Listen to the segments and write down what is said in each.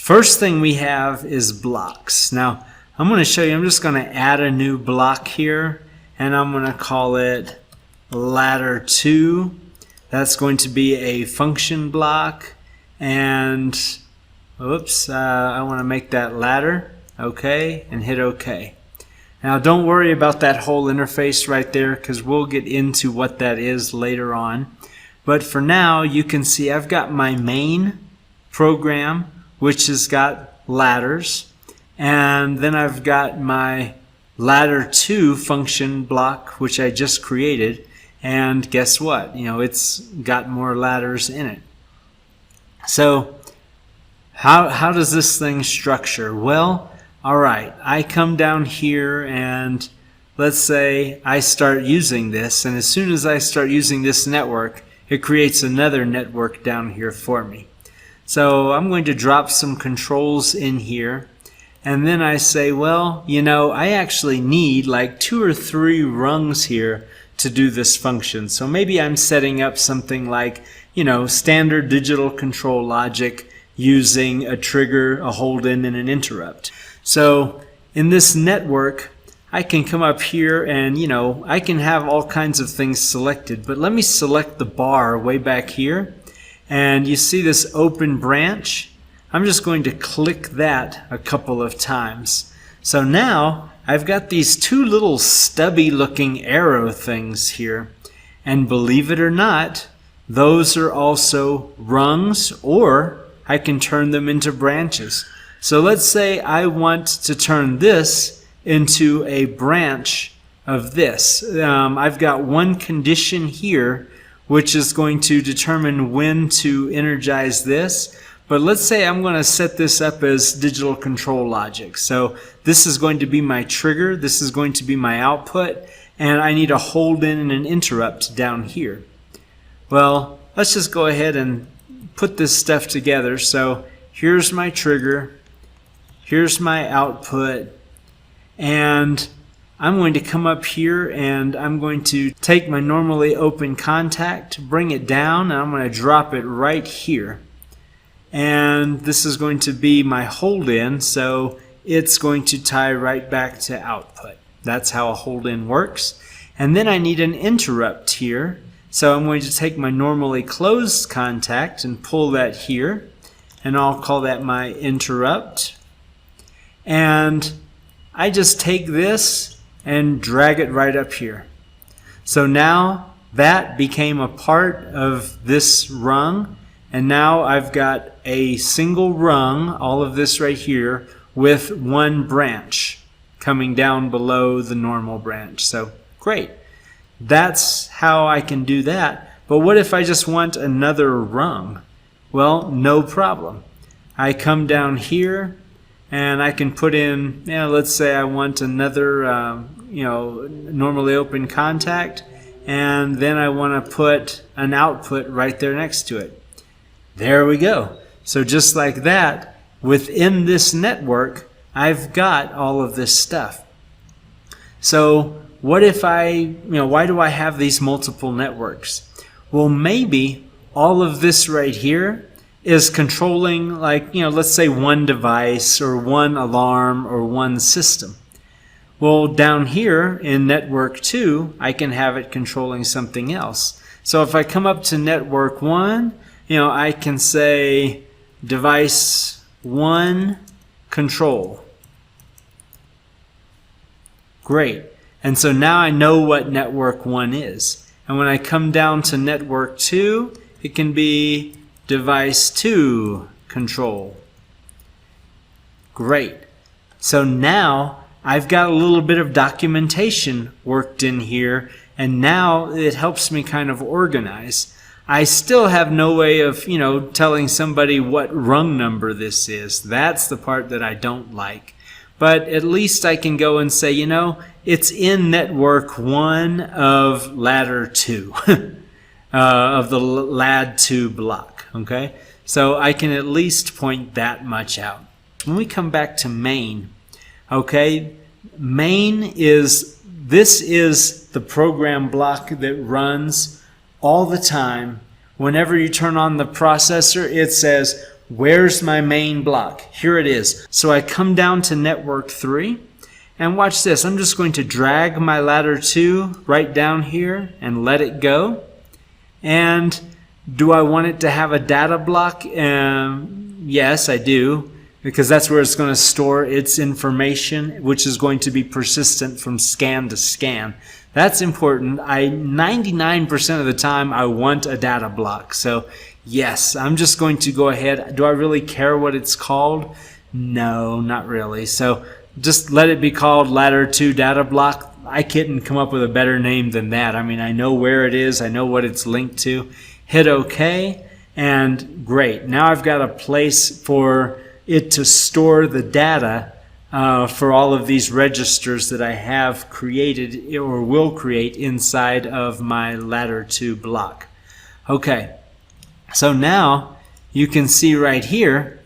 First thing we have is blocks. Now, I'm going to show you, I'm just going to add a new block here, and I'm going to call it ladder 2. That's going to be a function block, and oops, I want to make that ladder. Okay, and hit OK. Now, don't worry about that whole interface right there, because we'll get into what that is later on. But for now, you can see I've got my main program, which has got ladders, and then I've got my ladder 2 function block, which I just created, and guess what? You know, it's got more ladders in it. So how does this thing structure? Well, all right, I come down here and let's say I start using this, and as soon as I start using this network, it creates another network down here for me. So I'm going to drop some controls in here, and then I say, well, you know, I actually need like 2 or 3 rungs here to do this function. So maybe I'm setting up something like, you know, standard digital control logic using a trigger, a hold-in, and an interrupt. So in this network, I can come up here and, you know, I can have all kinds of things selected, but let me select the bar way back here. And you see this open branch? I'm just going to click that a couple of times. So now I've got these 2 little stubby looking arrow things here. And believe it or not, those are also rungs, or I can turn them into branches. So let's say I want to turn this into a branch of this. I've got one condition here which is going to determine when to energize this. But let's say I'm going to set this up as digital control logic. So this is going to be my trigger, this is going to be my output, and I need a hold in and an interrupt down here. Well, let's just go ahead and put this stuff together. So here's my trigger, here's my output, and I'm going to come up here and I'm going to take my normally open contact, bring it down, and I'm going to drop it right here. And this is going to be my hold-in, so it's going to tie right back to output. That's how a hold-in works. And then I need an interrupt here, so I'm going to take my normally closed contact and pull that here, and I'll call that my interrupt. And I just take this and drag it right up here. So now that became a part of this rung, and now I've got a single rung, all of this right here, with one branch coming down below the normal branch. So great. That's how I can do that. But what if I just want another rung? Well, no problem. I come down here and I can put in, you know, let's say I want another, normally open contact, and then I want to put an output right there next to it. There we go. So just like that, within this network, I've got all of this stuff. So what if why do I have these multiple networks? Well, maybe all of this right here is controlling, like, let's say one device or one alarm or one system. Well, down here in network 2, I can have it controlling something else. So if I come up to network 1, I can say device 1 control. Great. And so now I know what network 1 is. And when I come down to network 2, it can be device 2 control. Great. So now I've got a little bit of documentation worked in here, and now it helps me kind of organize. I still have no way of, telling somebody what rung number this is. That's the part that I don't like. But at least I can go and say, it's in network 1 of ladder 2, of the LAD 2 block. Okay, so I can at least point that much out. When we come back to main, okay, main is the program block that runs all the time. Whenever you turn on the processor, it says where's my main block? Here it is. So I come down to network 3, and watch this. I'm just going to drag my ladder 2 right down here and let it go. And do I want it to have a data block? Yes, I do, because that's where it's going to store its information, which is going to be persistent from scan to scan. That's important. 99% of the time I want a data block. So yes, I'm just going to go ahead. Do I really care what it's called? No, not really. So just let it be called ladder 2 data block. I couldn't come up with a better name than that. I mean, I know where it is. I know what it's linked to. Hit OK, and great. Now I've got a place for it to store the data for all of these registers that I have created or will create inside of my ladder 2 block. Okay, so now you can see right here,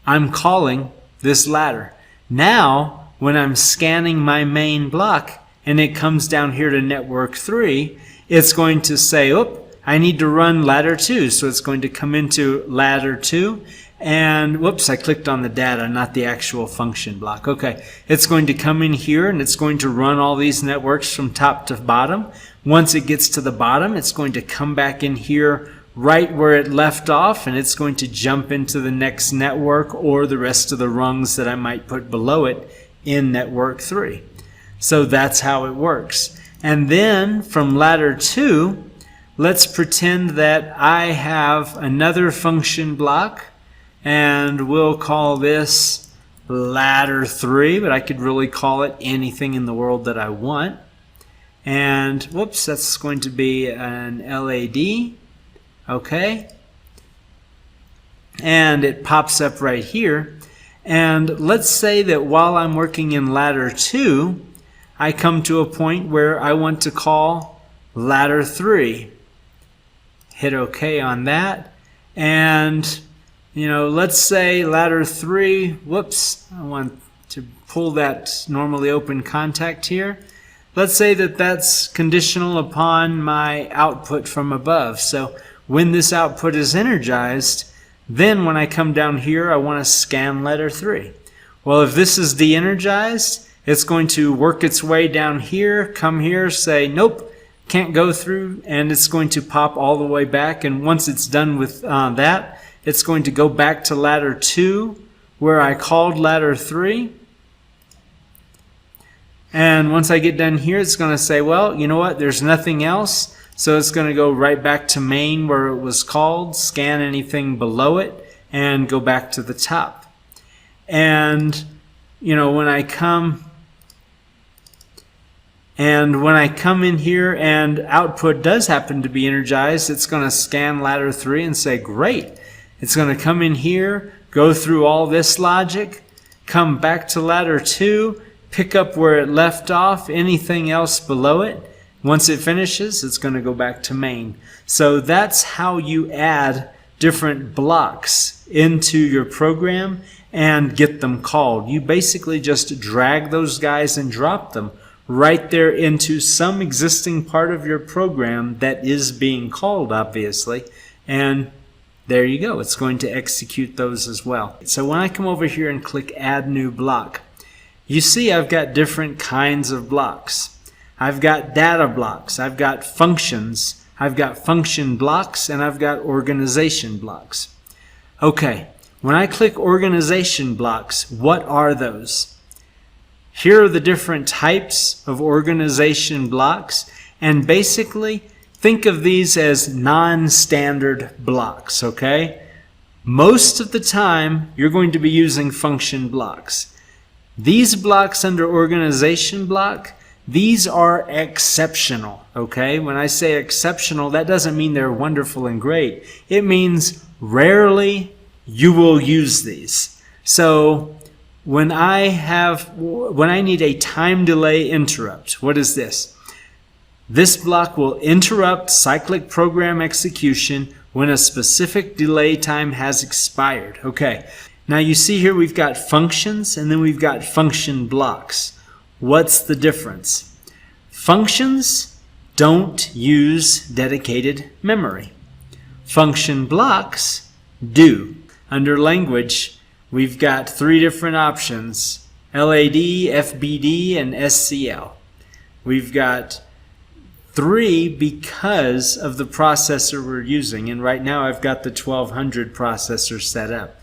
I'm calling this ladder. Now, when I'm scanning my main block and it comes down here to network 3, it's going to say, oh, I need to run ladder 2. So it's going to come into ladder 2. And whoops, I clicked on the data, not the actual function block. Okay, it's going to come in here and it's going to run all these networks from top to bottom. Once it gets to the bottom, it's going to come back in here right where it left off, and it's going to jump into the next network or the rest of the rungs that I might put below it in network 3. So that's how it works. And then from ladder 2, let's pretend that I have another function block, and we'll call this ladder 3, but I could really call it anything in the world that I want. And whoops, that's going to be an LAD. Okay, and it pops up right here. And let's say that while I'm working in ladder 2, I come to a point where I want to call ladder 3. Hit OK on that. And, you know, let's say ladder 3, whoops, I want to pull that normally open contact here. Let's say that that's conditional upon my output from above. So when this output is energized, then when I come down here, I want to scan ladder 3. Well, if this is de-energized, it's going to work its way down here, come here, say, nope, can't go through, and it's going to pop all the way back. And once it's done with that, it's going to go back to ladder 2, where I called ladder 3. And once I get done here, it's going to say, well, you know what, there's nothing else. So it's going to go right back to main where it was called, scan anything below it, and go back to the top. And, you know, when I come in here and output does happen to be energized, it's going to scan ladder 3 and say, great. It's going to come in here, go through all this logic, come back to ladder 2, pick up where it left off, anything else below it. Once it finishes, it's going to go back to main. So that's how you add different blocks into your program and get them called. You basically just drag those guys and drop them right there into some existing part of your program that is being called, obviously. And there you go. It's going to execute those as well. So when I come over here and click Add New Block, you see I've got different kinds of blocks. I've got data blocks, I've got functions, I've got function blocks, and I've got organization blocks. Okay, when I click organization blocks, what are those? Here are the different types of organization blocks, and basically think of these as non-standard blocks, okay? Most of the time, you're going to be using function blocks. These blocks under organization block, these are exceptional, okay? When I say exceptional, that doesn't mean they're wonderful and great. It means rarely you will use these. So when I need a time delay interrupt, what is this? This block will interrupt cyclic program execution when a specific delay time has expired. Okay, now you see here we've got functions and then we've got function blocks. What's the difference? Functions don't use dedicated memory. Function blocks do. under language, we've got 3 different options: LAD, FBD, and SCL. We've got 3 because of the processor we're using, and right now I've got the 1200 processor set up.